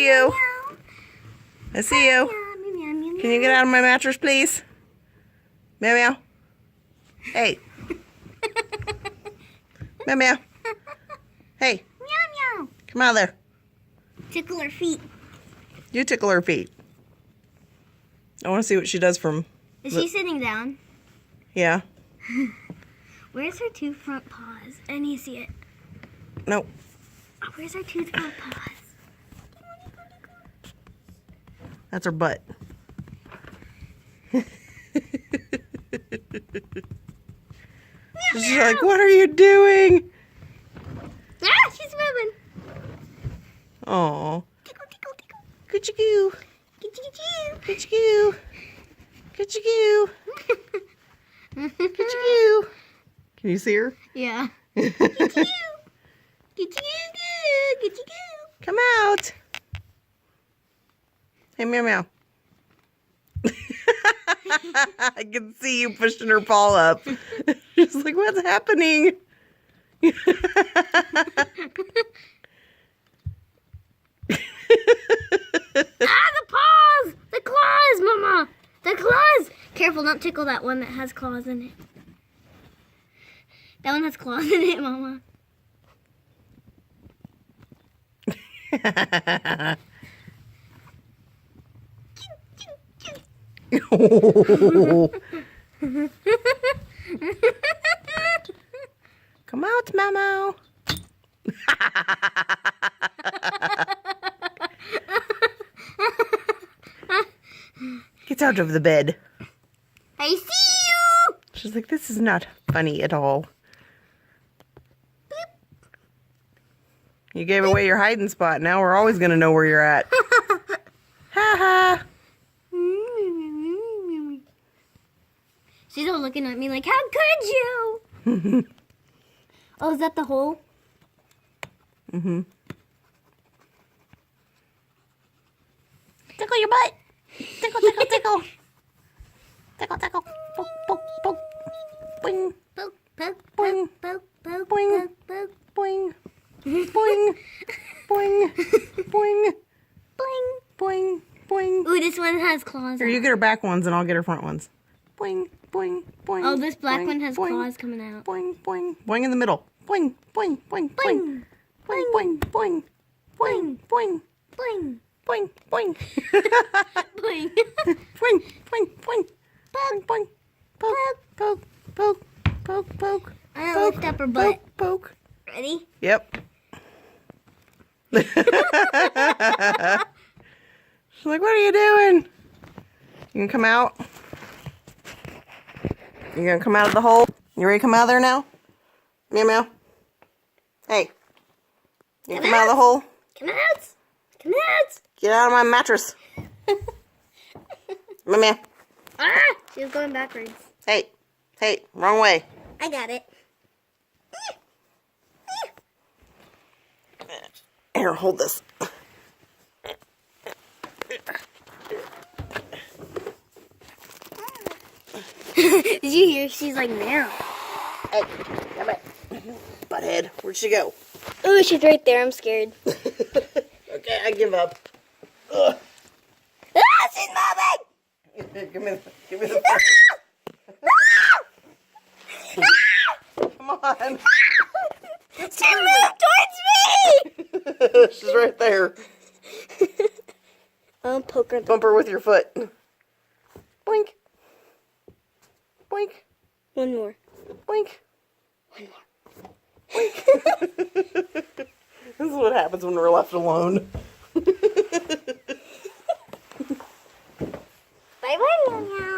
you. I see you. Can you get out of my mattress, please? Meow meow. Hey. Meow meow. Hey. Meow meow. Come out of there. Tickle her feet. You tickle her feet. I want to see what she does from... Is she sitting down? Yeah. Where's her two front paws? I need to see it. Nope. Where's her two front paws? That's her butt. She's like, what are you doing? Ah, she's moving. Aw. Tickle, tickle, tickle. Good goo. Good goo. Good goo. Good goo. Can you see her? Yeah. Get you. Get you. Come out. Hey, meow meow. I can see you pushing her paw up. She's like, what's happening? The paws! The claws, Mama! The claws! Careful, don't tickle that one that has claws in it. That one has claws in it, Mama. Come out, Meow. Get out of the bed. I see you! She's like, this is not funny at all. You gave away your hiding spot. Now we're always going to know where you're at. Ha ha. She's all looking at me like, how could you? Oh, is that the hole? Mm-hmm. Tickle your butt. Tickle, tickle, tickle. Tickle, tickle. Poke, poke, poke. Boing. Poke, poke, Boing. poke, poke, Boing. poke, poke. Boing. Boing. Boing. Boing. Boing. Boing. Boing. Ooh, this one has claws. Here, you get her back ones and I'll get her front ones. Boing. Boing. Boing. Oh, this black boing, one has boing, claws coming out. Boing. Boing. Boing in the middle. Boing. Boing. Boing. Boing. Boing. Boing. Boing. Boing. Boing. Boing. Boing. Boing. Boing. Boing. Boing. Boing. Boing. Boing. Poke. Poke. Poke. Poke. Poke. I'm gonna lift up her butt. Poke. Poke. Ready? Yep. She's like, what are you doing? You can come out. You gonna come out of the hole? You ready to come out of there now? Meow meow. Hey. You Come come out of the out. hole? Come out. Come out. Get out of my mattress. Meow meow. Ah! She was going backwards. Hey. Hey. Wrong way. I got it. Here, hold this. Did you hear? She's like, Meow. Hey, come it. Butthead, where'd she go? Ooh, she's right there. I'm scared. Okay, I give up. Ugh. Ah, she's moving! give me the Come on. She moved towards me! She's right there. I'll poke her. Bump her with your foot. Boink. Boink. One more. Boink. One more. Boink. This is what happens when we're left alone. Bye-bye, Meow.